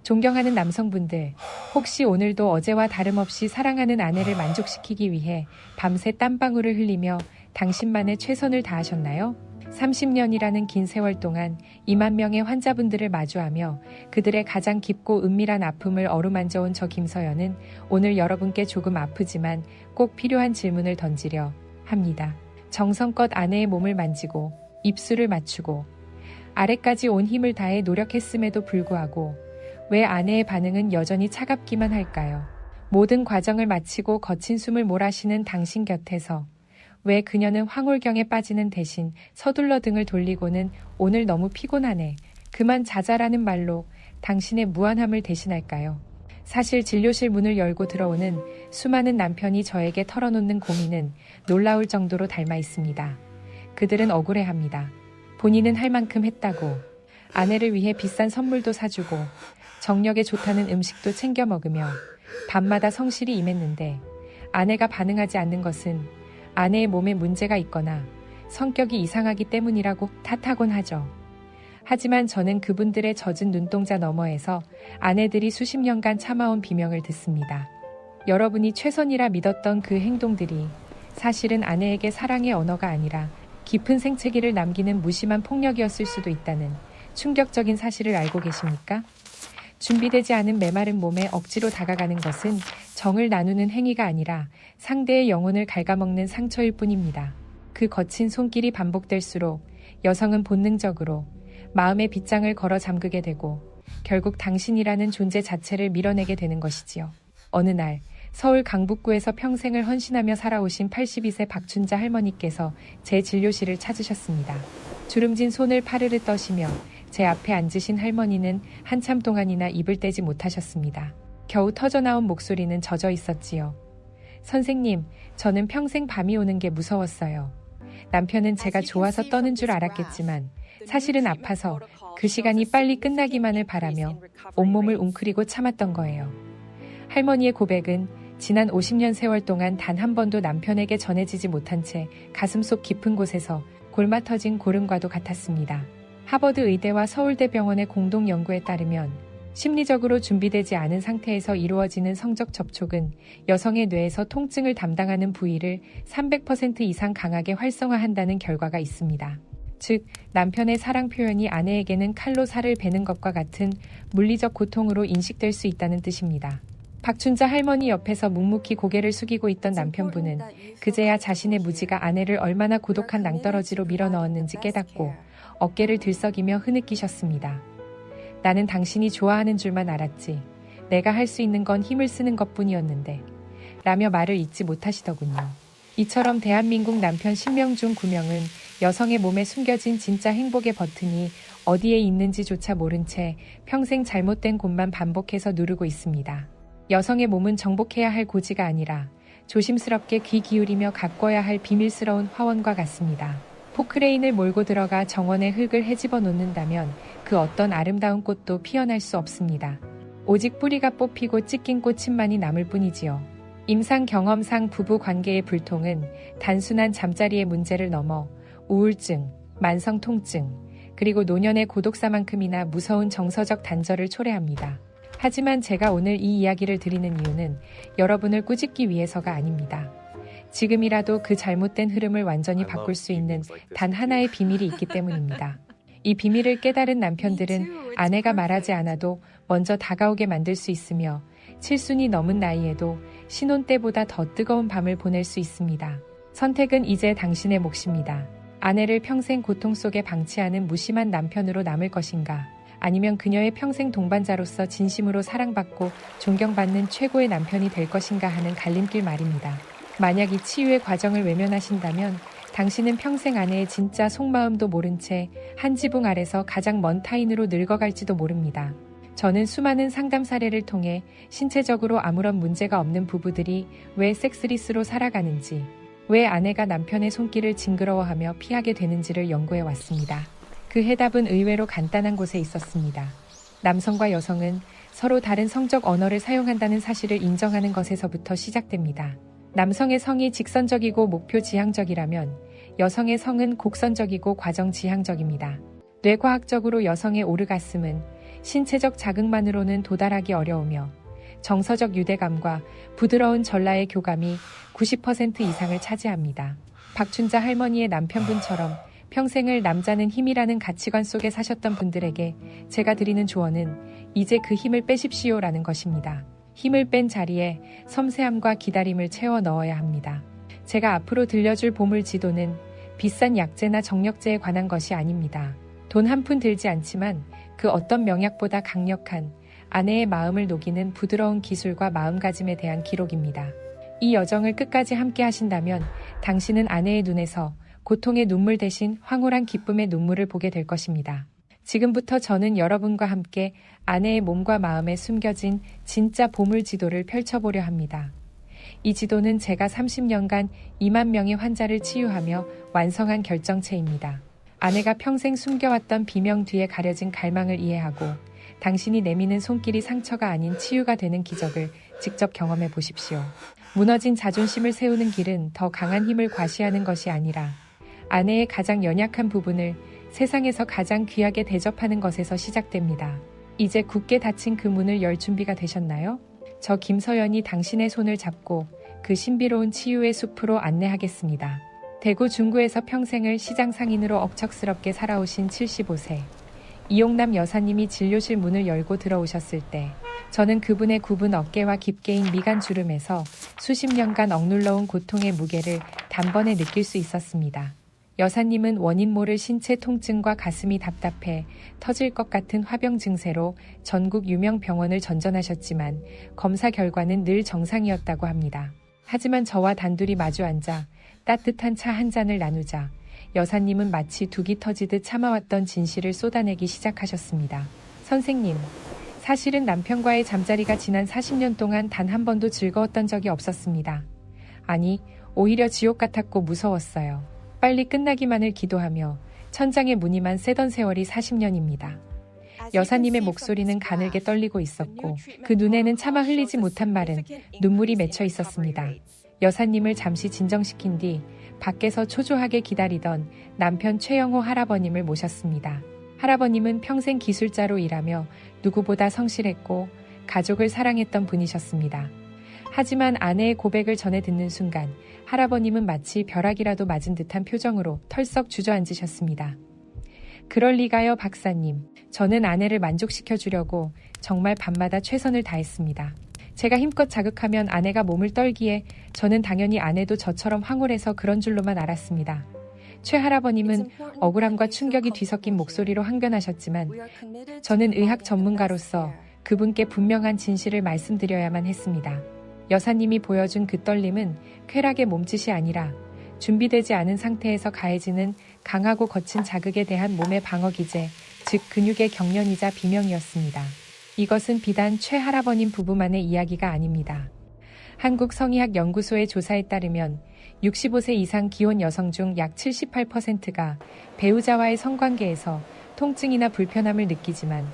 존경하는 남성분들, 혹시 오늘도 어제와 다름없이 사랑하는 아내를 만족시키기 위해 밤새 땀방울을 흘리며 당신만의 최선을 다하셨나요? 30년이라는 긴 세월 동안 2만 명의 환자분들을 마주하며 그들의 가장 깊고 은밀한 아픔을 어루만져온 저 김서연은 오늘 여러분께 조금 아프지만 꼭 필요한 질문을 던지려 합니다. 정성껏 아내의 몸을 만지고 입술을 맞추고 아래까지 온 힘을 다해 노력했음에도 불구하고 왜 아내의 반응은 여전히 차갑기만 할까요? 모든 과정을 마치고 거친 숨을 몰아쉬는 당신 곁에서 왜 그녀는 황홀경에 빠지는 대신 서둘러 등을 돌리고는 오늘 너무 피곤하네, 그만 자자라는 말로 당신의 무한함을 대신할까요? 사실 진료실 문을 열고 들어오는 수많은 남편이 저에게 털어놓는 고민은 놀라울 정도로 닮아 있습니다. 그들은 억울해합니다. 본인은 할 만큼 했다고, 아내를 위해 비싼 선물도 사주고 정력에 좋다는 음식도 챙겨 먹으며 밤마다 성실히 임했는데 아내가 반응하지 않는 것은 아내의 몸에 문제가 있거나 성격이 이상하기 때문이라고 탓하곤 하죠. 하지만 저는 그분들의 젖은 눈동자 너머에서 아내들이 수십 년간 참아온 비명을 듣습니다. 여러분이 최선이라 믿었던 그 행동들이 사실은 아내에게 사랑의 언어가 아니라 깊은 생채기를 남기는 무심한 폭력이었을 수도 있다는 충격적인 사실을 알고 계십니까? 준비되지 않은 메마른 몸에 억지로 다가가는 것은 정을 나누는 행위가 아니라 상대의 영혼을 갉아먹는 상처일 뿐입니다. 그 거친 손길이 반복될수록 여성은 본능적으로 마음의 빗장을 걸어 잠그게 되고 결국 당신이라는 존재 자체를 밀어내게 되는 것이지요. 어느 날 서울 강북구에서 평생을 헌신하며 살아오신 82세 박춘자 할머니께서 제 진료실을 찾으셨습니다. 주름진 손을 파르르 떠시며 제 앞에 앉으신 할머니는 한참 동안이나 입을 떼지 못하셨습니다. 겨우 터져나온 목소리는 젖어 있었지요. 선생님, 저는 평생 밤이 오는 게 무서웠어요. 남편은 제가 좋아서 떠는 줄 알았겠지만 사실은 아파서 그 시간이 빨리 끝나기만을 바라며 온몸을 웅크리고 참았던 거예요. 할머니의 고백은 지난 50년 세월 동안 단 한 번도 남편에게 전해지지 못한 채 가슴속 깊은 곳에서 골마 터진 고름과도 같았습니다. 하버드 의대와 서울대병원의 공동 연구에 따르면 심리적으로 준비되지 않은 상태에서 이루어지는 성적 접촉은 여성의 뇌에서 통증을 담당하는 부위를 300% 이상 강하게 활성화한다는 결과가 있습니다. 즉, 남편의 사랑 표현이 아내에게는 칼로 살을 베는 것과 같은 물리적 고통으로 인식될 수 있다는 뜻입니다. 박춘자 할머니 옆에서 묵묵히 고개를 숙이고 있던 남편분은 그제야 자신의 무지가 아내를 얼마나 고독한 낭떠러지로 밀어넣었는지 깨닫고 어깨를 들썩이며 흐느끼셨습니다. 나는 당신이 좋아하는 줄만 알았지. 내가 할 수 있는 건 힘을 쓰는 것뿐이었는데 라며 말을 잊지 못하시더군요. 이처럼 대한민국 남편 10명 중 9명은 여성의 몸에 숨겨진 진짜 행복의 버튼이 어디에 있는지조차 모른 채 평생 잘못된 곳만 반복해서 누르고 있습니다. 여성의 몸은 정복해야 할 고지가 아니라 조심스럽게 귀 기울이며 가꿔야 할 비밀스러운 화원과 같습니다. 포크레인을 몰고 들어가 정원의 흙을 헤집어 놓는다면 그 어떤 아름다운 꽃도 피어날 수 없습니다. 오직 뿌리가 뽑히고 찢긴 꽃임만이 남을 뿐이지요. 임상 경험상 부부 관계의 불통은 단순한 잠자리의 문제를 넘어 우울증, 만성 통증, 그리고 노년의 고독사만큼이나 무서운 정서적 단절을 초래합니다. 하지만 제가 오늘 이 이야기를 드리는 이유는 여러분을 꾸짖기 위해서가 아닙니다. 지금이라도 그 잘못된 흐름을 완전히 바꿀 수 있는 단 하나의 비밀이 있기 때문입니다. 이 비밀을 깨달은 남편들은 아내가 말하지 않아도 먼저 다가오게 만들 수 있으며 칠순이 넘은 나이에도 신혼 때보다 더 뜨거운 밤을 보낼 수 있습니다. 선택은 이제 당신의 몫입니다. 아내를 평생 고통 속에 방치하는 무심한 남편으로 남을 것인가? 아니면 그녀의 평생 동반자로서 진심으로 사랑받고 존경받는 최고의 남편이 될 것인가 하는 갈림길 말입니다. 만약 이 치유의 과정을 외면하신다면 당신은 평생 아내의 진짜 속마음도 모른 채 한 지붕 아래서 가장 먼 타인으로 늙어갈지도 모릅니다. 저는 수많은 상담 사례를 통해 신체적으로 아무런 문제가 없는 부부들이 왜 섹스리스로 살아가는지, 왜 아내가 남편의 손길을 징그러워하며 피하게 되는지를 연구해 왔습니다. 그 해답은 의외로 간단한 곳에 있었습니다. 남성과 여성은 서로 다른 성적 언어를 사용한다는 사실을 인정하는 것에서부터 시작됩니다. 남성의 성이 직선적이고 목표 지향적이라면 여성의 성은 곡선적이고 과정 지향적입니다. 뇌과학적으로 여성의 오르가슴은 신체적 자극만으로는 도달하기 어려우며 정서적 유대감과 부드러운 전라의 교감이 90% 이상을 차지합니다. 박춘자 할머니의 남편분처럼 평생을 남자는 힘이라는 가치관 속에 사셨던 분들에게 제가 드리는 조언은 이제 그 힘을 빼십시오라는 것입니다. 힘을 뺀 자리에 섬세함과 기다림을 채워 넣어야 합니다. 제가 앞으로 들려줄 보물 지도는 비싼 약재나 정력제에 관한 것이 아닙니다. 돈 한 푼 들지 않지만 그 어떤 명약보다 강력한 아내의 마음을 녹이는 부드러운 기술과 마음가짐에 대한 기록입니다. 이 여정을 끝까지 함께 하신다면 당신은 아내의 눈에서 고통의 눈물 대신 황홀한 기쁨의 눈물을 보게 될 것입니다. 지금부터 저는 여러분과 함께 아내의 몸과 마음에 숨겨진 진짜 보물 지도를 펼쳐보려 합니다. 이 지도는 제가 30년간 2만 명의 환자를 치유하며 완성한 결정체입니다. 아내가 평생 숨겨왔던 비명 뒤에 가려진 갈망을 이해하고 당신이 내미는 손길이 상처가 아닌 치유가 되는 기적을 직접 경험해 보십시오. 무너진 자존심을 세우는 길은 더 강한 힘을 과시하는 것이 아니라 아내의 가장 연약한 부분을 세상에서 가장 귀하게 대접하는 것에서 시작됩니다. 이제 굳게 닫힌 그 문을 열 준비가 되셨나요? 저 김서연이 당신의 손을 잡고 그 신비로운 치유의 숲으로 안내하겠습니다. 대구 중구에서 평생을 시장 상인으로 억척스럽게 살아오신 75세 이용남 여사님이 진료실 문을 열고 들어오셨을 때 저는 그분의 굽은 어깨와 깊게인 미간 주름에서 수십 년간 억눌러온 고통의 무게를 단번에 느낄 수 있었습니다. 여사님은 원인 모를 신체 통증과 가슴이 답답해 터질 것 같은 화병 증세로 전국 유명 병원을 전전하셨지만 검사 결과는 늘 정상이었다고 합니다. 하지만 저와 단둘이 마주 앉아 따뜻한 차 한 잔을 나누자 여사님은 마치 둑이 터지듯 참아왔던 진실을 쏟아내기 시작하셨습니다. 선생님, 사실은 남편과의 잠자리가 지난 40년 동안 단 한 번도 즐거웠던 적이 없었습니다. 아니, 오히려 지옥 같았고 무서웠어요. 빨리 끝나기만을 기도하며 천장에 무늬만 새던 세월이 40년입니다. 여사님의 목소리는 가늘게 떨리고 있었고 그 눈에는 차마 흘리지 못한 말은 눈물이 맺혀 있었습니다. 여사님을 잠시 진정시킨 뒤 밖에서 초조하게 기다리던 남편 최영호 할아버님을 모셨습니다. 할아버님은 평생 기술자로 일하며 누구보다 성실했고 가족을 사랑했던 분이셨습니다. 하지만 아내의 고백을 전해 듣는 순간 할아버님은 마치 벼락이라도 맞은 듯한 표정으로 털썩 주저앉으셨습니다. 그럴 리가요, 박사님. 저는 아내를 만족시켜 주려고 정말 밤마다 최선을 다했습니다. 제가 힘껏 자극하면 아내가 몸을 떨기에 저는 당연히 아내도 저처럼 황홀해서 그런 줄로만 알았습니다. 최 할아버님은 억울함과 충격이 뒤섞인 목소리로 항변하셨지만 저는 의학 전문가로서 그분께 분명한 진실을 말씀드려야만 했습니다. 여사님이 보여준 그 떨림은 쾌락의 몸짓이 아니라 준비되지 않은 상태에서 가해지는 강하고 거친 자극에 대한 몸의 방어기제, 즉 근육의 경련이자 비명이었습니다. 이것은 비단 최 할아버님 부부만의 이야기가 아닙니다. 한국성의학연구소의 조사에 따르면 65세 이상 기혼 여성 중 약 78%가 배우자와의 성관계에서 통증이나 불편함을 느끼지만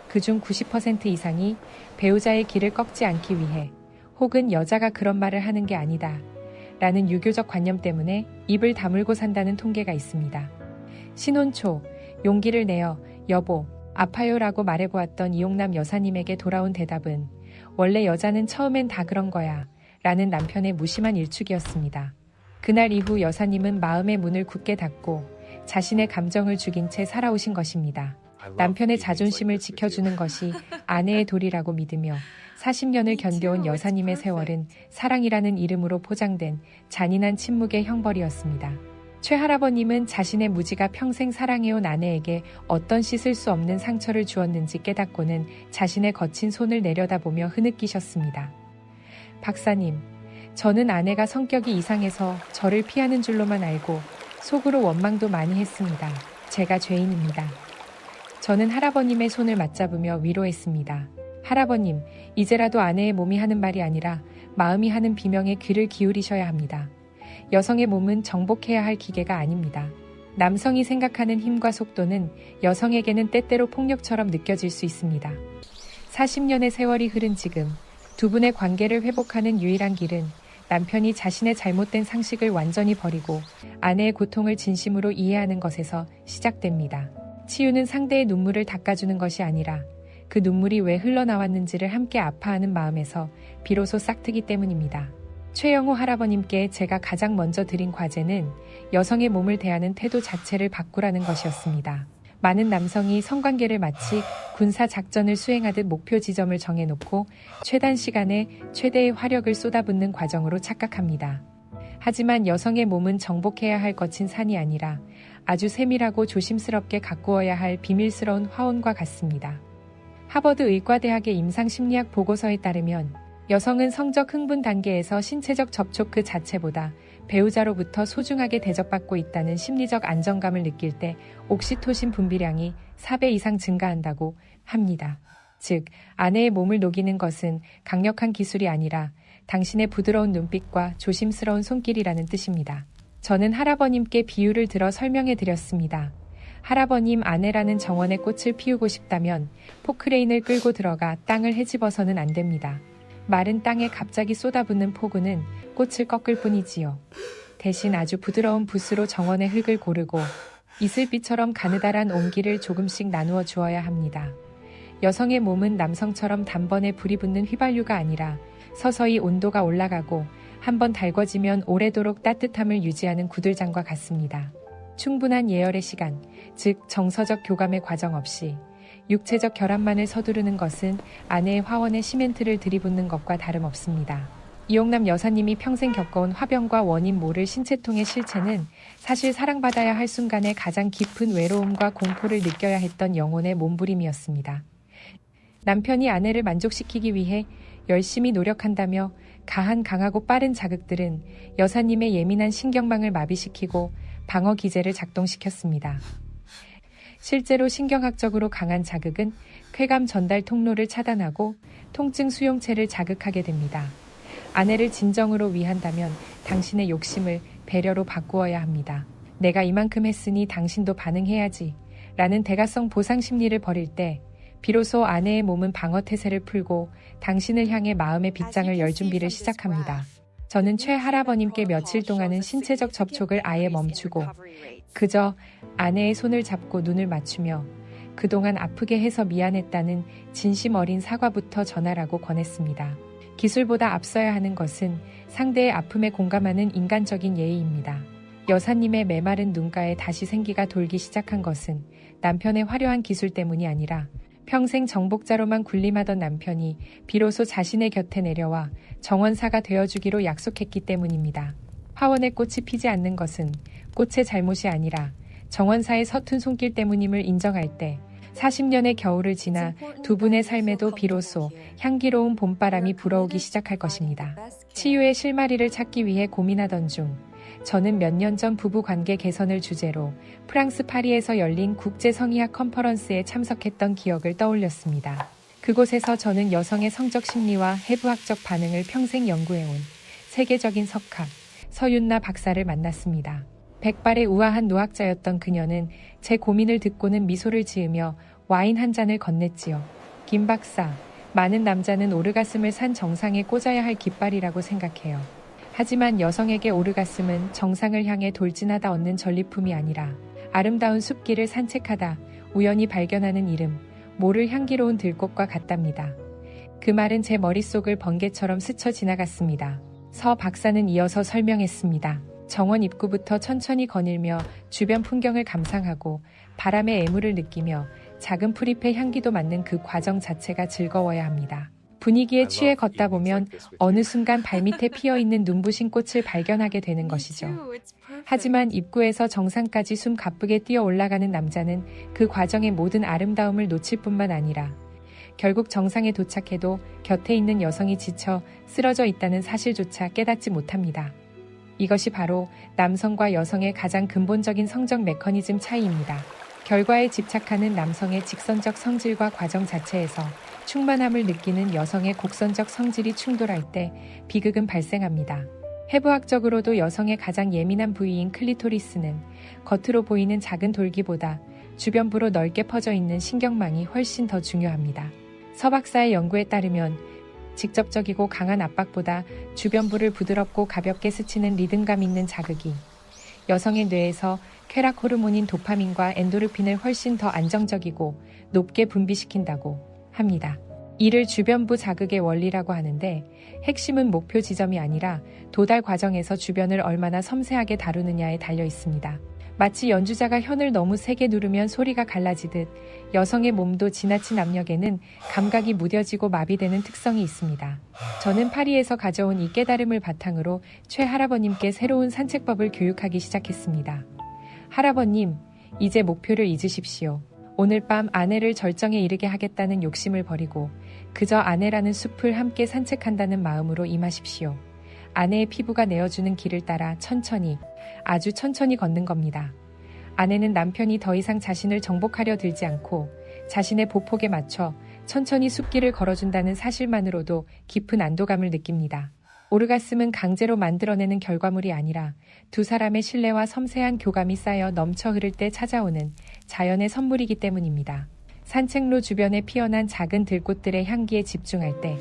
그중 90% 이상이 배우자의 길을 꺾지 않기 위해 혹은 여자가 그런 말을 하는 게 아니다 라는 유교적 관념 때문에 입을 다물고 산다는 통계가 있습니다. 신혼 초 용기를 내어 여보, 아파요 라고 말해보았던 이용남 여사님에게 돌아온 대답은 원래 여자는 처음엔 다 그런 거야 라는 남편의 무심한 일축이었습니다. 그날 이후 여사님은 마음의 문을 굳게 닫고 자신의 감정을 죽인 채 살아오신 것입니다. 남편의 자존심을 지켜주는 것이 아내의 도리라고 믿으며 40년을 견뎌온 여사님의 세월은 사랑이라는 이름으로 포장된 잔인한 침묵의 형벌이었습니다. 최 할아버님은 자신의 무지가 평생 사랑해온 아내에게 어떤 씻을 수 없는 상처를 주었는지 깨닫고는 자신의 거친 손을 내려다보며 흐느끼셨습니다. 박사님, 저는 아내가 성격이 이상해서 저를 피하는 줄로만 알고 속으로 원망도 많이 했습니다. 제가 죄인입니다. 저는 할아버님의 손을 맞잡으며 위로했습니다. 할아버님, 이제라도 아내의 몸이 하는 말이 아니라 마음이 하는 비명에 귀를 기울이셔야 합니다. 여성의 몸은 정복해야 할 기계가 아닙니다. 남성이 생각하는 힘과 속도는 여성에게는 때때로 폭력처럼 느껴질 수 있습니다. 40년의 세월이 흐른 지금 두 분의 관계를 회복하는 유일한 길은 남편이 자신의 잘못된 상식을 완전히 버리고 아내의 고통을 진심으로 이해하는 것에서 시작됩니다. 치유는 상대의 눈물을 닦아주는 것이 아니라 그 눈물이 왜 흘러나왔는지를 함께 아파하는 마음에서 비로소 싹트기 때문입니다. 최영호 할아버님께 제가 가장 먼저 드린 과제는 여성의 몸을 대하는 태도 자체를 바꾸라는 것이었습니다. 많은 남성이 성관계를 마치 군사 작전을 수행하듯 목표 지점을 정해놓고 최단 시간에 최대의 화력을 쏟아붓는 과정으로 착각합니다. 하지만 여성의 몸은 정복해야 할 거친 산이 아니라 아주 세밀하고 조심스럽게 가꾸어야 할 비밀스러운 화원과 같습니다. 하버드 의과대학의 임상심리학 보고서에 따르면 여성은 성적 흥분 단계에서 신체적 접촉 그 자체보다 배우자로부터 소중하게 대접받고 있다는 심리적 안정감을 느낄 때 옥시토신 분비량이 4배 이상 증가한다고 합니다. 즉, 아내의 몸을 녹이는 것은 강력한 기술이 아니라 당신의 부드러운 눈빛과 조심스러운 손길이라는 뜻입니다. 저는 할아버님께 비유를 들어 설명해 드렸습니다. 할아버님 아내라는 정원에 꽃을 피우고 싶다면 포크레인을 끌고 들어가 땅을 헤집어서는 안 됩니다. 마른 땅에 갑자기 쏟아붓는 폭우는 꽃을 꺾을 뿐이지요. 대신 아주 부드러운 붓으로 정원의 흙을 고르고 이슬비처럼 가느다란 온기를 조금씩 나누어 주어야 합니다. 여성의 몸은 남성처럼 단번에 불이 붙는 휘발유가 아니라 서서히 온도가 올라가고 한번 달궈지면 오래도록 따뜻함을 유지하는 구들장과 같습니다. 충분한 예열의 시간, 즉 정서적 교감의 과정 없이 육체적 결합만을 서두르는 것은 아내의 화원에 시멘트를 들이붓는 것과 다름없습니다. 이용남 여사님이 평생 겪어온 화병과 원인 모를 신체통의 실체는 사실 사랑받아야 할 순간에 가장 깊은 외로움과 공포를 느껴야 했던 영혼의 몸부림이었습니다. 남편이 아내를 만족시키기 위해 열심히 노력한다며 강하고 빠른 자극들은 여사님의 예민한 신경망을 마비시키고 방어 기제를 작동시켰습니다. 실제로 신경학적으로 강한 자극은 쾌감 전달 통로를 차단하고 통증 수용체를 자극하게 됩니다. 아내를 진정으로 위한다면 당신의 욕심을 배려로 바꾸어야 합니다. 내가 이만큼 했으니 당신도 반응해야지 라는 대가성 보상 심리를 벌일 때 비로소 아내의 몸은 방어 태세를 풀고 당신을 향해 마음의 빗장을 열 준비를 시작합니다. 저는 최 할아버님께 며칠 동안은 신체적 접촉을 아예 멈추고 그저 아내의 손을 잡고 눈을 맞추며 그동안 아프게 해서 미안했다는 진심 어린 사과부터 전하라고 권했습니다. 기술보다 앞서야 하는 것은 상대의 아픔에 공감하는 인간적인 예의입니다. 여사님의 메마른 눈가에 다시 생기가 돌기 시작한 것은 남편의 화려한 기술 때문이 아니라 평생 정복자로만 군림하던 남편이 비로소 자신의 곁에 내려와 정원사가 되어주기로 약속했기 때문입니다. 화원의 꽃이 피지 않는 것은 꽃의 잘못이 아니라 정원사의 서툰 손길 때문임을 인정할 때 40년의 겨울을 지나 두 분의 삶에도 비로소 향기로운 봄바람이 불어오기 시작할 것입니다. 치유의 실마리를 찾기 위해 고민하던 중 저는 몇 년 전 부부관계 개선을 주제로 프랑스 파리에서 열린 국제성의학 컨퍼런스에 참석했던 기억을 떠올렸습니다. 그곳에서 저는 여성의 성적 심리와 해부학적 반응을 평생 연구해온 세계적인 석학, 서윤나 박사를 만났습니다. 백발의 우아한 노학자였던 그녀는 제 고민을 듣고는 미소를 지으며 와인 한 잔을 건넸지요. 김 박사, 많은 남자는 오르가슴을 산 정상에 꽂아야 할 깃발이라고 생각해요. 하지만 여성에게 오르가슴은 정상을 향해 돌진하다 얻는 전리품이 아니라 아름다운 숲길을 산책하다 우연히 발견하는 이름, 모를 향기로운 들꽃과 같답니다. 그 말은 제 머릿속을 번개처럼 스쳐 지나갔습니다. 서 박사는 이어서 설명했습니다. 정원 입구부터 천천히 거닐며 주변 풍경을 감상하고 바람의 애무를 느끼며 작은 풀잎의 향기도 맡는 그 과정 자체가 즐거워야 합니다. 분위기에 취해 걷다 보면 어느 순간 발밑에 피어있는 눈부신 꽃을 발견하게 되는 것이죠. 하지만 입구에서 정상까지 숨 가쁘게 뛰어 올라가는 남자는 그 과정의 모든 아름다움을 놓칠 뿐만 아니라 결국 정상에 도착해도 곁에 있는 여성이 지쳐 쓰러져 있다는 사실조차 깨닫지 못합니다. 이것이 바로 남성과 여성의 가장 근본적인 성적 메커니즘 차이입니다. 결과에 집착하는 남성의 직선적 성질과 과정 자체에서 충만함을 느끼는 여성의 곡선적 성질이 충돌할 때 비극은 발생합니다. 해부학적으로도 여성의 가장 예민한 부위인 클리토리스는 겉으로 보이는 작은 돌기보다 주변부로 넓게 퍼져 있는 신경망이 훨씬 더 중요합니다. 서 박사의 연구에 따르면 직접적이고 강한 압박보다 주변부를 부드럽고 가볍게 스치는 리듬감 있는 자극이 여성의 뇌에서 쾌락 호르몬인 도파민과 엔도르핀을 훨씬 더 안정적이고 높게 분비시킨다고 합니다. 이를 주변부 자극의 원리라고 하는데 핵심은 목표 지점이 아니라 도달 과정에서 주변을 얼마나 섬세하게 다루느냐에 달려 있습니다. 마치 연주자가 현을 너무 세게 누르면 소리가 갈라지듯 여성의 몸도 지나친 압력에는 감각이 무뎌지고 마비되는 특성이 있습니다. 저는 파리에서 가져온 이 깨달음을 바탕으로 최 할아버님께 새로운 산책법을 교육하기 시작했습니다. 할아버님, 이제 목표를 잊으십시오. 오늘 밤 아내를 절정에 이르게 하겠다는 욕심을 버리고 그저 아내라는 숲을 함께 산책한다는 마음으로 임하십시오. 아내의 피부가 내어주는 길을 따라 천천히, 아주 천천히 걷는 겁니다. 아내는 남편이 더 이상 자신을 정복하려 들지 않고 자신의 보폭에 맞춰 천천히 숲길을 걸어준다는 사실만으로도 깊은 안도감을 느낍니다. 오르가슴은 강제로 만들어내는 결과물이 아니라 두 사람의 신뢰와 섬세한 교감이 쌓여 넘쳐 흐를 때 찾아오는 자연의 선물이기 때문입니다. 산책로 주변에 피어난 작은 들꽃들의 향기에 집중할 때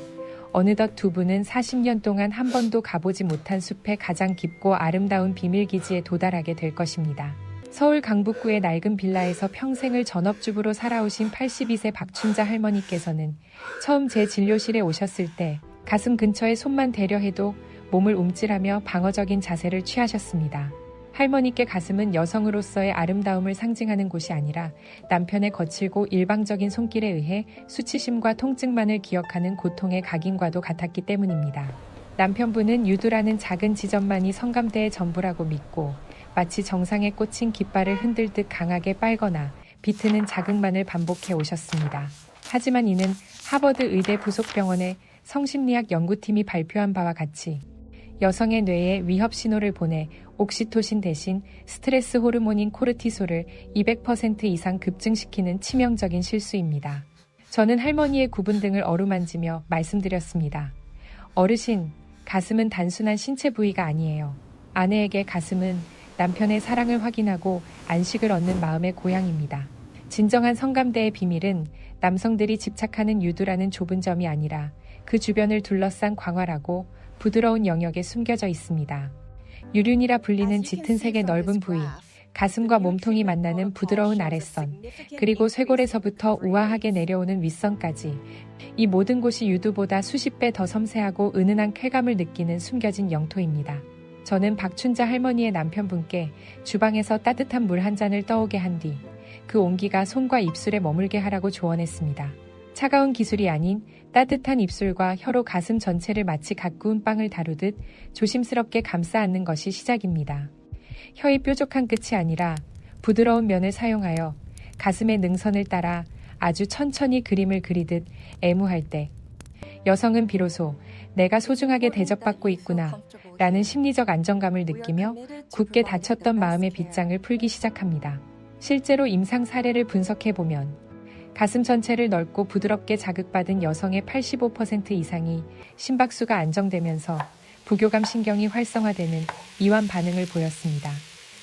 어느덧 두 분은 40년 동안 한 번도 가보지 못한 숲의 가장 깊고 아름다운 비밀기지에 도달하게 될 것입니다. 서울 강북구의 낡은 빌라에서 평생을 전업주부로 살아오신 82세 박춘자 할머니께서는 처음 제 진료실에 오셨을 때 가슴 근처에 손만 대려 해도 몸을 움찔하며 방어적인 자세를 취하셨습니다. 할머니께 가슴은 여성으로서의 아름다움을 상징하는 곳이 아니라 남편의 거칠고 일방적인 손길에 의해 수치심과 통증만을 기억하는 고통의 각인과도 같았기 때문입니다. 남편분은 유두라는 작은 지점만이 성감대의 전부라고 믿고 마치 정상에 꽂힌 깃발을 흔들듯 강하게 빨거나 비트는 자극만을 반복해 오셨습니다. 하지만 이는 하버드 의대 부속병원의 성심리학 연구팀이 발표한 바와 같이 여성의 뇌에 위협 신호를 보내 옥시토신 대신 스트레스 호르몬인 코르티솔을 200% 이상 급증시키는 치명적인 실수입니다. 저는 할머니의 구분 등을 어루만지며 말씀드렸습니다. 어르신, 가슴은 단순한 신체 부위가 아니에요. 아내에게 가슴은 남편의 사랑을 확인하고 안식을 얻는 마음의 고향입니다. 진정한 성감대의 비밀은 남성들이 집착하는 유두라는 좁은 점이 아니라 그 주변을 둘러싼 광활하고 부드러운 영역에 숨겨져 있습니다. 유륜이라 불리는 짙은 색의 넓은 부위, 가슴과 몸통이 만나는 부드러운 아랫선, 그리고 쇄골에서부터 우아하게 내려오는 윗선까지 이 모든 곳이 유두보다 수십 배 더 섬세하고 은은한 쾌감을 느끼는 숨겨진 영토입니다. 저는 박춘자 할머니의 남편분께 주방에서 따뜻한 물 한 잔을 떠오게 한 뒤 그 온기가 손과 입술에 머물게 하라고 조언했습니다. 차가운 기술이 아닌 따뜻한 입술과 혀로 가슴 전체를 마치 갓 구운 빵을 다루듯 조심스럽게 감싸 안는 것이 시작입니다. 혀의 뾰족한 끝이 아니라 부드러운 면을 사용하여 가슴의 능선을 따라 아주 천천히 그림을 그리듯 애무할 때 여성은 비로소 내가 소중하게 대접받고 있구나 라는 심리적 안정감을 느끼며 굳게 닫혔던 마음의 빗장을 풀기 시작합니다. 실제로 임상 사례를 분석해보면 가슴 전체를 넓고 부드럽게 자극받은 여성의 85% 이상이 심박수가 안정되면서 부교감 신경이 활성화되는 이완 반응을 보였습니다.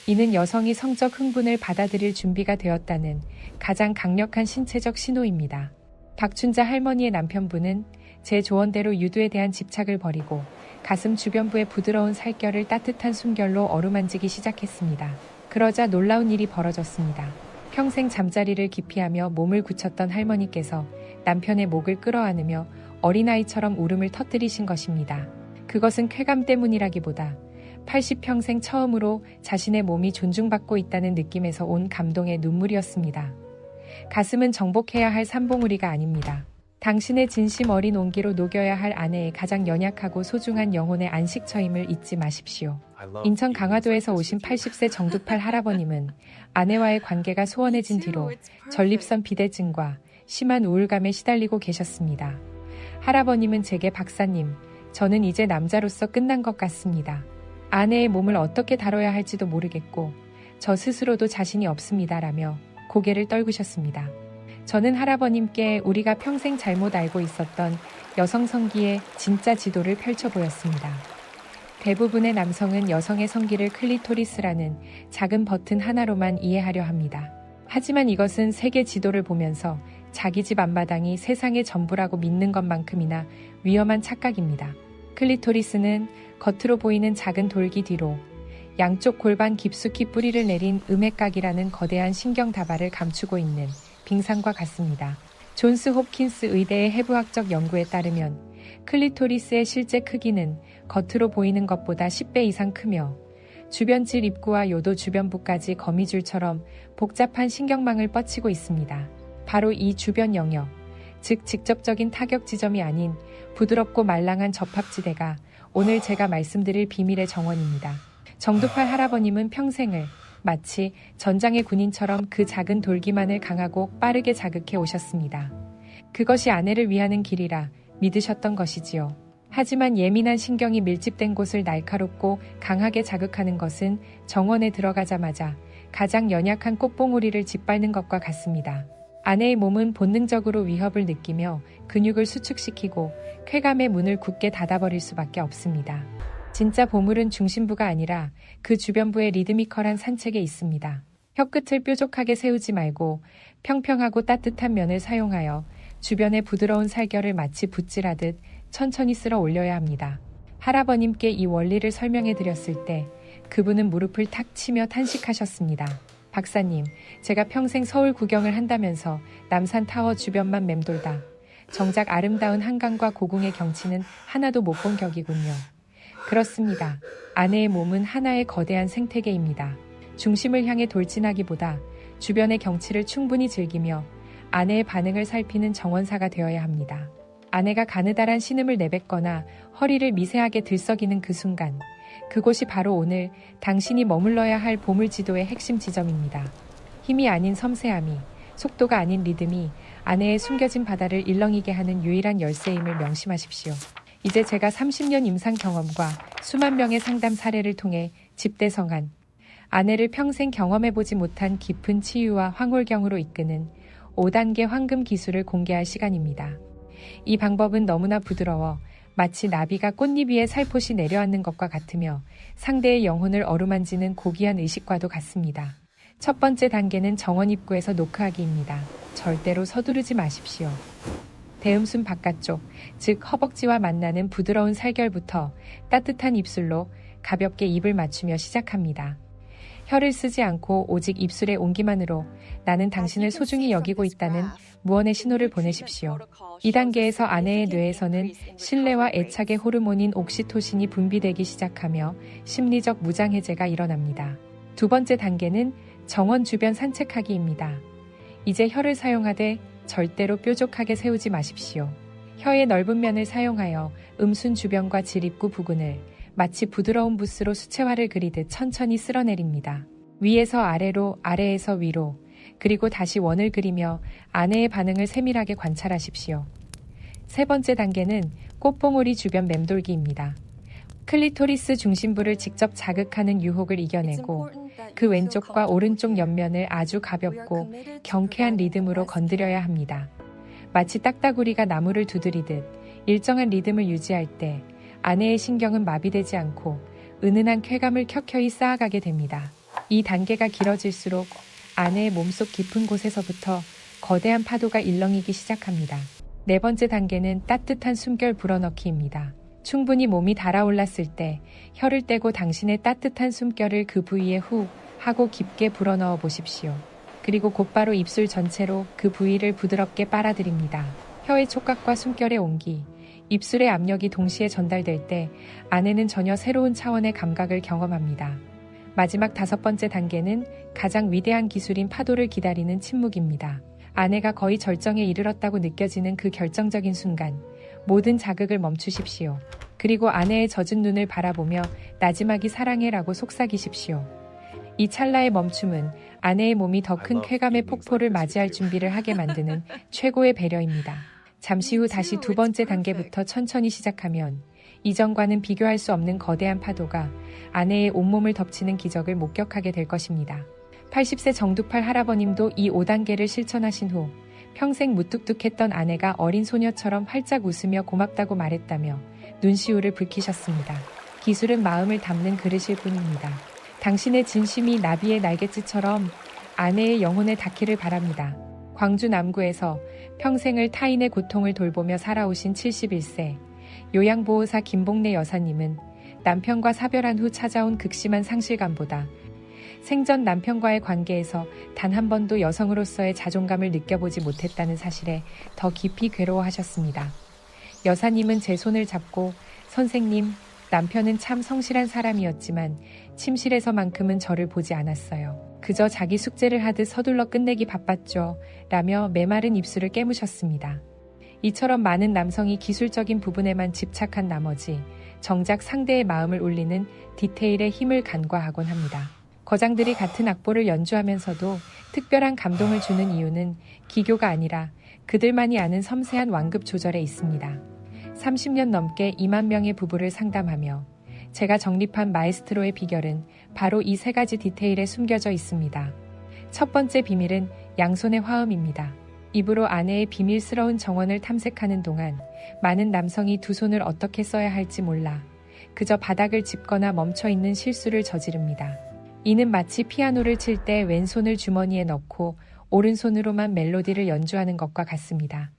이는 여성이 성적 흥분을 받아들일 준비가 되었다는 가장 강력한 신체적 신호입니다. 박춘자 할머니의 남편분은 제 조언대로 유두에 대한 집착을 버리고 가슴 주변부의 부드러운 살결을 따뜻한 숨결로 어루만지기 시작했습니다. 그러자 놀라운 일이 벌어졌습니다. 평생 잠자리를 기피하며 몸을 굳혔던 할머니께서 남편의 목을 끌어안으며 어린아이처럼 울음을 터뜨리신 것입니다. 그것은 쾌감 때문이라기보다 80평생 처음으로 자신의 몸이 존중받고 있다는 느낌에서 온 감동의 눈물이었습니다. 가슴은 정복해야 할 삼봉우리가 아닙니다. 당신의 진심 어린 온기로 녹여야 할 아내의 가장 연약하고 소중한 영혼의 안식처임을 잊지 마십시오. 인천 강화도에서 오신 80세 정두팔 할아버님은 아내와의 관계가 소원해진 뒤로 전립선 비대증과 심한 우울감에 시달리고 계셨습니다. 할아버님은 제게 박사님, 저는 이제 남자로서 끝난 것 같습니다. 아내의 몸을 어떻게 다뤄야 할지도 모르겠고 저 스스로도 자신이 없습니다라며 고개를 떨구셨습니다. 저는 할아버님께 우리가 평생 잘못 알고 있었던 여성 성기의 진짜 지도를 펼쳐보였습니다. 대부분의 남성은 여성의 성기를 클리토리스라는 작은 버튼 하나로만 이해하려 합니다. 하지만 이것은 세계 지도를 보면서 자기 집 앞마당이 세상의 전부라고 믿는 것만큼이나 위험한 착각입니다. 클리토리스는 겉으로 보이는 작은 돌기 뒤로 양쪽 골반 깊숙이 뿌리를 내린 음액각이라는 거대한 신경 다발을 감추고 있는 빙산과 같습니다. 존스 홉킨스 의대의 해부학적 연구에 따르면 클리토리스의 실제 크기는 겉으로 보이는 것보다 10배 이상 크며 주변질 입구와 요도 주변부까지 거미줄처럼 복잡한 신경망을 뻗치고 있습니다. 바로 이 주변 영역, 즉 직접적인 타격 지점이 아닌 부드럽고 말랑한 접합지대가 오늘 제가 말씀드릴 비밀의 정원입니다. 정두팔 할아버님은 평생을 마치 전장의 군인처럼 그 작은 돌기만을 강하고 빠르게 자극해 오셨습니다. 그것이 아내를 위하는 길이라 믿으셨던 것이지요. 하지만 예민한 신경이 밀집된 곳을 날카롭고 강하게 자극하는 것은 정원에 들어가자마자 가장 연약한 꽃봉오리를 짓밟는 것과 같습니다. 아내의 몸은 본능적으로 위협을 느끼며 근육을 수축시키고 쾌감의 문을 굳게 닫아버릴 수밖에 없습니다. 진짜 보물은 중심부가 아니라 그 주변부의 리드미컬한 산책에 있습니다. 혀끝을 뾰족하게 세우지 말고 평평하고 따뜻한 면을 사용하여 주변의 부드러운 살결을 마치 붓질하듯 천천히 쓸어 올려야 합니다. 할아버님께 이 원리를 설명해 드렸을 때 그분은 무릎을 탁 치며 탄식하셨습니다. 박사님, 제가 평생 서울 구경을 한다면서 남산타워 주변만 맴돌다 정작 아름다운 한강과 고궁의 경치는 하나도 못 본 격이군요. 그렇습니다. 아내의 몸은 하나의 거대한 생태계입니다. 중심을 향해 돌진하기보다 주변의 경치를 충분히 즐기며 아내의 반응을 살피는 정원사가 되어야 합니다. 아내가 가느다란 신음을 내뱉거나 허리를 미세하게 들썩이는 그 순간, 그곳이 바로 오늘 당신이 머물러야 할 보물지도의 핵심 지점입니다. 힘이 아닌 섬세함이, 속도가 아닌 리듬이 아내의 숨겨진 바다를 일렁이게 하는 유일한 열쇠임을 명심하십시오. 이제 제가 30년 임상 경험과 수만 명의 상담 사례를 통해 집대성한 아내를 평생 경험해보지 못한 깊은 치유와 황홀경으로 이끄는 5단계 황금 기술을 공개할 시간입니다. 이 방법은 너무나 부드러워 마치 나비가 꽃잎 위에 살포시 내려앉는 것과 같으며 상대의 영혼을 어루만지는 고귀한 의식과도 같습니다. 첫 번째 단계는 정원 입구에서 노크하기입니다. 절대로 서두르지 마십시오. 대음순 바깥쪽, 즉 허벅지와 만나는 부드러운 살결부터 따뜻한 입술로 가볍게 입을 맞추며 시작합니다. 혀를 쓰지 않고 오직 입술의 온기만으로 나는 당신을 소중히 여기고 있다는 무언의 신호를 보내십시오. 이 단계에서 아내의 뇌에서는 신뢰와 애착의 호르몬인 옥시토신이 분비되기 시작하며 심리적 무장해제가 일어납니다. 두 번째 단계는 정원 주변 산책하기입니다. 이제 혀를 사용하되 절대로 뾰족하게 세우지 마십시오. 혀의 넓은 면을 사용하여 음순 주변과 질입구 부근을 마치 부드러운 붓으로 수채화를 그리듯 천천히 쓸어내립니다. 위에서 아래로, 아래에서 위로, 그리고 다시 원을 그리며 아내의 반응을 세밀하게 관찰하십시오. 세 번째 단계는 꽃봉오리 주변 맴돌기입니다. 클리토리스 중심부를 직접 자극하는 유혹을 이겨내고 그 왼쪽과 오른쪽 옆면을 아주 가볍고 경쾌한 리듬으로 건드려야 합니다. 마치 딱따구리가 나무를 두드리듯 일정한 리듬을 유지할 때 아내의 신경은 마비되지 않고 은은한 쾌감을 켜켜이 쌓아가게 됩니다. 이 단계가 길어질수록 아내의 몸속 깊은 곳에서부터 거대한 파도가 일렁이기 시작합니다. 네 번째 단계는 따뜻한 숨결 불어넣기입니다. 충분히 몸이 달아올랐을 때 혀를 떼고 당신의 따뜻한 숨결을 그 부위에 후 하고 깊게 불어넣어 보십시오. 그리고 곧바로 입술 전체로 그 부위를 부드럽게 빨아들입니다. 혀의 촉각과 숨결의 온기, 입술의 압력이 동시에 전달될 때 아내는 전혀 새로운 차원의 감각을 경험합니다. 마지막 다섯 번째 단계는 가장 위대한 기술인 파도를 기다리는 침묵입니다. 아내가 거의 절정에 이르렀다고 느껴지는 그 결정적인 순간, 모든 자극을 멈추십시오. 그리고 아내의 젖은 눈을 바라보며 나지막이 사랑해라고 속삭이십시오. 이 찰나의 멈춤은 아내의 몸이 더 큰 쾌감의 폭포를 맞이할 준비를 하게 만드는 최고의 배려입니다. 잠시 후 다시 두 번째 단계부터 천천히 시작하면 이전과는 비교할 수 없는 거대한 파도가 아내의 온몸을 덮치는 기적을 목격하게 될 것입니다. 80세 정두팔 할아버님도 이 5단계를 실천하신 후 평생 무뚝뚝했던 아내가 어린 소녀처럼 활짝 웃으며 고맙다고 말했다며 눈시울을 붉히셨습니다. 기술은 마음을 담는 그릇일 뿐입니다. 당신의 진심이 나비의 날갯짓처럼 아내의 영혼에 닿기를 바랍니다. 광주 남구에서 평생을 타인의 고통을 돌보며 살아오신 71세 요양보호사 김봉래 여사님은 남편과 사별한 후 찾아온 극심한 상실감보다 생전 남편과의 관계에서 단 한 번도 여성으로서의 자존감을 느껴보지 못했다는 사실에 더 깊이 괴로워하셨습니다. 여사님은 제 손을 잡고 선생님, 남편은 참 성실한 사람이었지만 침실에서만큼은 저를 보지 않았어요. 그저 자기 숙제를 하듯 서둘러 끝내기 바빴죠. 라며 메마른 입술을 깨무셨습니다. 이처럼 많은 남성이 기술적인 부분에만 집착한 나머지 정작 상대의 마음을 울리는 디테일에 힘을 간과하곤 합니다. 거장들이 같은 악보를 연주하면서도 특별한 감동을 주는 이유는 기교가 아니라 그들만이 아는 섬세한 완급 조절에 있습니다. 30년 넘게 2만 명의 부부를 상담하며 제가 정립한 마에스트로의 비결은 바로 이 세 가지 디테일에 숨겨져 있습니다. 첫 번째 비밀은 양손의 화음입니다. 입으로 아내의 비밀스러운 정원을 탐색하는 동안 많은 남성이 두 손을 어떻게 써야 할지 몰라 그저 바닥을 짚거나 멈춰있는 실수를 저지릅니다. 이는 마치 피아노를 칠 때 왼손을 주머니에 넣고 오른손으로만 멜로디를 연주하는 것과 같습니다.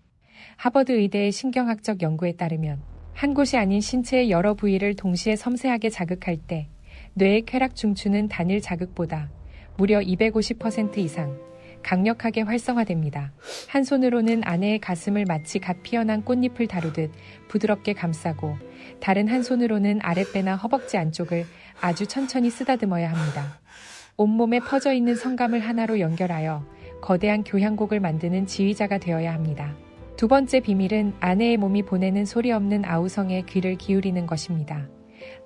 하버드 의대의 신경학적 연구에 따르면 한 곳이 아닌 신체의 여러 부위를 동시에 섬세하게 자극할 때 뇌의 쾌락 중추는 단일 자극보다 무려 250% 이상 강력하게 활성화됩니다. 한 손으로는 아내의 가슴을 마치 갓 피어난 꽃잎을 다루듯 부드럽게 감싸고 다른 한 손으로는 아랫배나 허벅지 안쪽을 아주 천천히 쓰다듬어야 합니다. 온몸에 퍼져 있는 성감을 하나로 연결하여 거대한 교향곡을 만드는 지휘자가 되어야 합니다. 두 번째 비밀은 아내의 몸이 보내는 소리 없는 아우성에 귀를 기울이는 것입니다.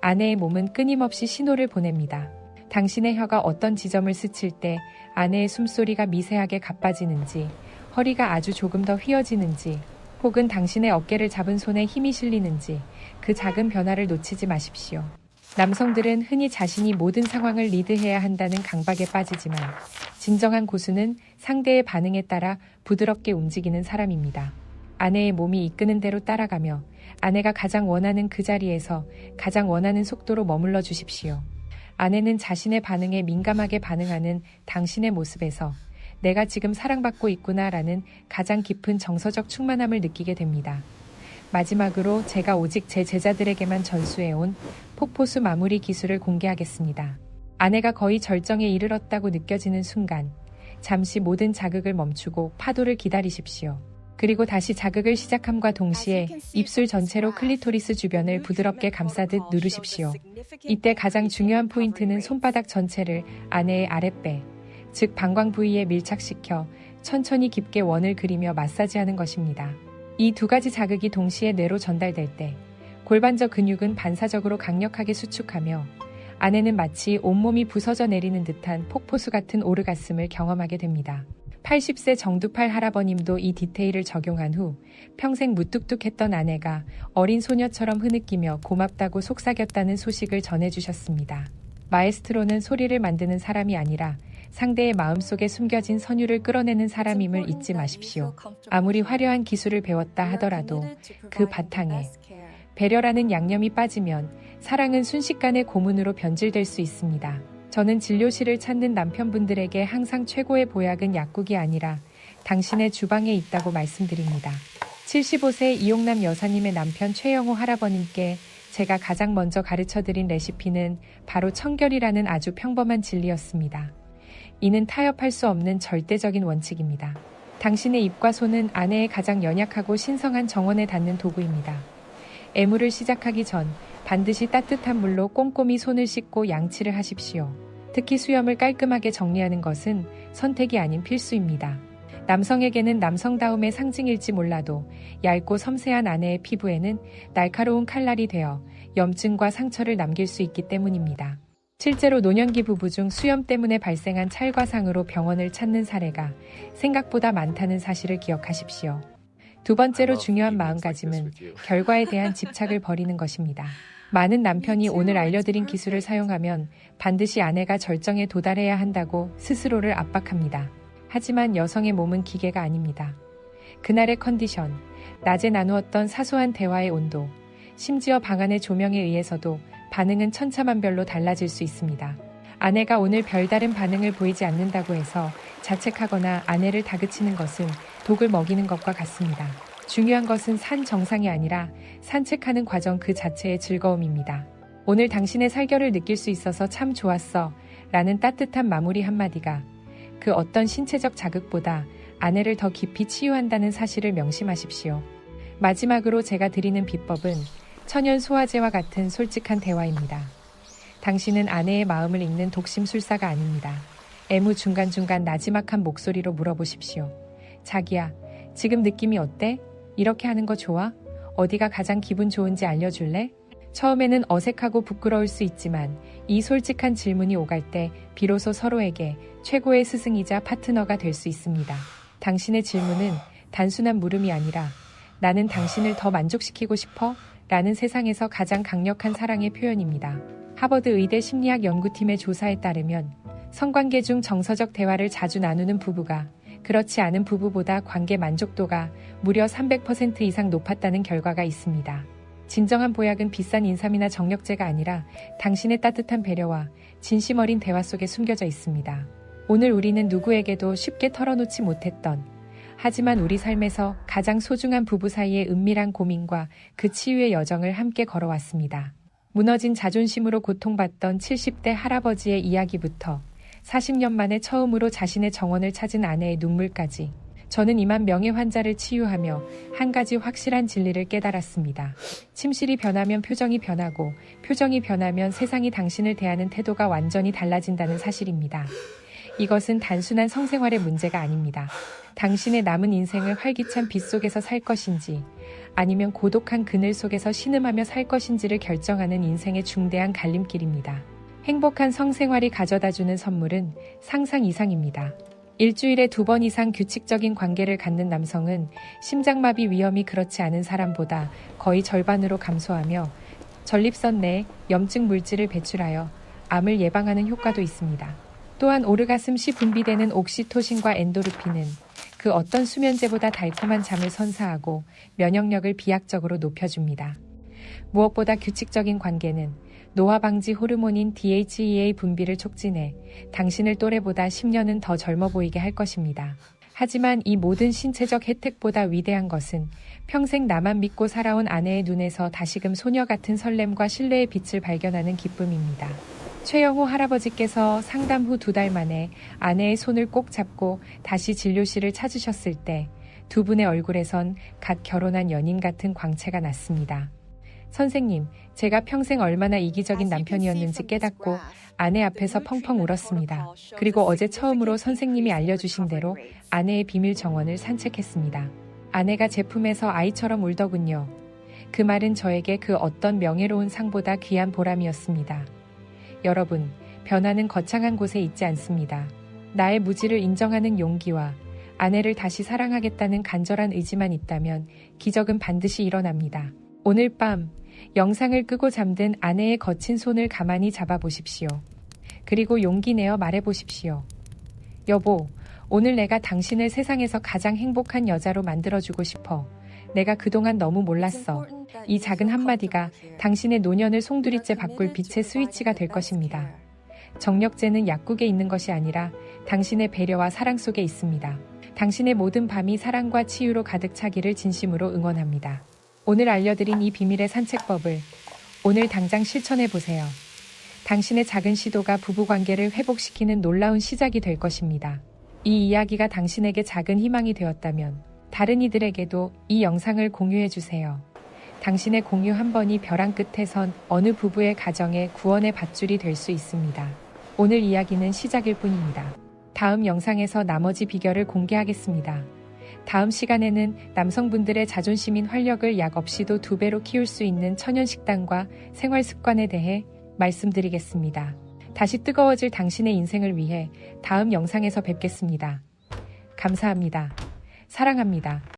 아내의 몸은 끊임없이 신호를 보냅니다. 당신의 혀가 어떤 지점을 스칠 때 아내의 숨소리가 미세하게 가빠지는지, 허리가 아주 조금 더 휘어지는지, 혹은 당신의 어깨를 잡은 손에 힘이 실리는지 그 작은 변화를 놓치지 마십시오. 남성들은 흔히 자신이 모든 상황을 리드해야 한다는 강박에 빠지지만 진정한 고수는 상대의 반응에 따라 부드럽게 움직이는 사람입니다. 아내의 몸이 이끄는 대로 따라가며 아내가 가장 원하는 그 자리에서 가장 원하는 속도로 머물러 주십시오. 아내는 자신의 반응에 민감하게 반응하는 당신의 모습에서 내가 지금 사랑받고 있구나라는 가장 깊은 정서적 충만함을 느끼게 됩니다. 마지막으로 제가 오직 제 제자들에게만 전수해온 폭포수 마무리 기술을 공개하겠습니다. 아내가 거의 절정에 이르렀다고 느껴지는 순간 잠시 모든 자극을 멈추고 파도를 기다리십시오. 그리고 다시 자극을 시작함과 동시에 입술 전체로 클리토리스 주변을 부드럽게 감싸듯 누르십시오. 이때 가장 중요한 포인트는 손바닥 전체를 아내의 아랫배, 즉 방광 부위에 밀착시켜 천천히 깊게 원을 그리며 마사지하는 것입니다. 이 두 가지 자극이 동시에 뇌로 전달될 때 골반저 근육은 반사적으로 강력하게 수축하며 아내는 마치 온몸이 부서져 내리는 듯한 폭포수 같은 오르가슴을 경험하게 됩니다. 80세 정두팔 할아버님도 이 디테일을 적용한 후 평생 무뚝뚝했던 아내가 어린 소녀처럼 흐느끼며 고맙다고 속삭였다는 소식을 전해주셨습니다. 마에스트로는 소리를 만드는 사람이 아니라 상대의 마음속에 숨겨진 선율을 끌어내는 사람임을 잊지 마십시오. 아무리 화려한 기술을 배웠다 하더라도 그 바탕에 배려라는 양념이 빠지면 사랑은 순식간에 고문으로 변질될 수 있습니다. 저는 진료실을 찾는 남편분들에게 항상 최고의 보약은 약국이 아니라 당신의 주방에 있다고 말씀드립니다. 75세 이용남 여사님의 남편 최영호 할아버님께 제가 가장 먼저 가르쳐드린 레시피는 바로 청결이라는 아주 평범한 진리였습니다. 이는 타협할 수 없는 절대적인 원칙입니다. 당신의 입과 손은 아내의 가장 연약하고 신성한 정원에 닿는 도구입니다. 애무를 시작하기 전 반드시 따뜻한 물로 꼼꼼히 손을 씻고 양치를 하십시오. 특히 수염을 깔끔하게 정리하는 것은 선택이 아닌 필수입니다. 남성에게는 남성다움의 상징일지 몰라도 얇고 섬세한 아내의 피부에는 날카로운 칼날이 되어 염증과 상처를 남길 수 있기 때문입니다. 실제로 노년기 부부 중 수염 때문에 발생한 찰과상으로 병원을 찾는 사례가 생각보다 많다는 사실을 기억하십시오. 두 번째로 중요한 마음가짐은 결과에 대한 집착을 버리는 것입니다. 많은 남편이 오늘 알려드린 기술을 사용하면 반드시 아내가 절정에 도달해야 한다고 스스로를 압박합니다. 하지만 여성의 몸은 기계가 아닙니다. 그날의 컨디션, 낮에 나누었던 사소한 대화의 온도, 심지어 방 안의 조명에 의해서도 반응은 천차만별로 달라질 수 있습니다. 아내가 오늘 별다른 반응을 보이지 않는다고 해서 자책하거나 아내를 다그치는 것은 독을 먹이는 것과 같습니다. 중요한 것은 산 정상이 아니라 산책하는 과정 그 자체의 즐거움입니다. 오늘 당신의 살결을 느낄 수 있어서 참 좋았어 라는 따뜻한 마무리 한마디가 그 어떤 신체적 자극보다 아내를 더 깊이 치유한다는 사실을 명심하십시오. 마지막으로 제가 드리는 비법은 천연 소화제와 같은 솔직한 대화입니다. 당신은 아내의 마음을 읽는 독심술사가 아닙니다. 애무 중간중간 나지막한 목소리로 물어보십시오. 자기야, 지금 느낌이 어때? 이렇게 하는 거 좋아? 어디가 가장 기분 좋은지 알려줄래? 처음에는 어색하고 부끄러울 수 있지만 이 솔직한 질문이 오갈 때 비로소 서로에게 최고의 스승이자 파트너가 될 수 있습니다. 당신의 질문은 단순한 물음이 아니라 나는 당신을 더 만족시키고 싶어? 라는 세상에서 가장 강력한 사랑의 표현입니다. 하버드 의대 심리학 연구팀의 조사에 따르면 성관계 중 정서적 대화를 자주 나누는 부부가 그렇지 않은 부부보다 관계 만족도가 무려 300% 이상 높았다는 결과가 있습니다. 진정한 보약은 비싼 인삼이나 정력제가 아니라 당신의 따뜻한 배려와 진심 어린 대화 속에 숨겨져 있습니다. 오늘 우리는 누구에게도 쉽게 털어놓지 못했던 하지만 우리 삶에서 가장 소중한 부부 사이의 은밀한 고민과 그 치유의 여정을 함께 걸어왔습니다. 무너진 자존심으로 고통받던 70대 할아버지의 이야기부터 40년 만에 처음으로 자신의 정원을 찾은 아내의 눈물까지 저는 2만 명의 환자를 치유하며 한 가지 확실한 진리를 깨달았습니다. 침실이 변하면 표정이 변하고 표정이 변하면 세상이 당신을 대하는 태도가 완전히 달라진다는 사실입니다. 이것은 단순한 성생활의 문제가 아닙니다. 당신의 남은 인생을 활기찬 빛 속에서 살 것인지 아니면 고독한 그늘 속에서 신음하며 살 것인지를 결정하는 인생의 중대한 갈림길입니다. 행복한 성생활이 가져다주는 선물은 상상 이상입니다. 일주일에 2번 이상 규칙적인 관계를 갖는 남성은 심장마비 위험이 그렇지 않은 사람보다 거의 절반으로 감소하며 전립선 내 염증 물질을 배출하여 암을 예방하는 효과도 있습니다. 또한 오르가슴 시 분비되는 옥시토신과 엔도르핀은 그 어떤 수면제보다 달콤한 잠을 선사하고 면역력을 비약적으로 높여줍니다. 무엇보다 규칙적인 관계는 노화 방지 호르몬인 DHEA 분비를 촉진해 당신을 또래보다 10년은 더 젊어 보이게 할 것입니다. 하지만 이 모든 신체적 혜택보다 위대한 것은 평생 나만 믿고 살아온 아내의 눈에서 다시금 소녀 같은 설렘과 신뢰의 빛을 발견하는 기쁨입니다. 최영호 할아버지께서 상담 후 2달 만에 아내의 손을 꼭 잡고 다시 진료실을 찾으셨을 때 두 분의 얼굴에선 갓 결혼한 연인 같은 광채가 났습니다. 선생님, 제가 평생 얼마나 이기적인 남편이었는지 깨닫고 아내 앞에서 펑펑 울었습니다. 그리고 어제 처음으로 선생님이 알려주신 대로 아내의 비밀 정원을 산책했습니다. 아내가 제 품에서 아이처럼 울더군요. 그 말은 저에게 그 어떤 명예로운 상보다 귀한 보람이었습니다. 여러분, 변화는 거창한 곳에 있지 않습니다. 나의 무지를 인정하는 용기와 아내를 다시 사랑하겠다는 간절한 의지만 있다면 기적은 반드시 일어납니다. 오늘 밤 영상을 끄고 잠든 아내의 거친 손을 가만히 잡아보십시오. 그리고 용기 내어 말해보십시오. 여보, 오늘 내가 당신을 세상에서 가장 행복한 여자로 만들어주고 싶어. 내가 그동안 너무 몰랐어. 이 작은 한마디가 당신의 노년을 송두리째 바꿀 빛의 스위치가 될 것입니다. 정력제는 약국에 있는 것이 아니라 당신의 배려와 사랑 속에 있습니다. 당신의 모든 밤이 사랑과 치유로 가득 차기를 진심으로 응원합니다. 오늘 알려드린 이 비밀의 산책법을 오늘 당장 실천해보세요. 당신의 작은 시도가 부부관계를 회복시키는 놀라운 시작이 될 것입니다. 이 이야기가 당신에게 작은 희망이 되었다면 다른 이들에게도 이 영상을 공유해주세요. 당신의 공유 한 번이 벼랑 끝에 선 어느 부부의 가정의 구원의 밧줄이 될 수 있습니다. 오늘 이야기는 시작일 뿐입니다. 다음 영상에서 나머지 비결을 공개하겠습니다. 다음 시간에는 남성분들의 자존심인 활력을 약 없이도 2배로 키울 수 있는 천연 식단과 생활 습관에 대해 말씀드리겠습니다. 다시 뜨거워질 당신의 인생을 위해 다음 영상에서 뵙겠습니다. 감사합니다. 사랑합니다.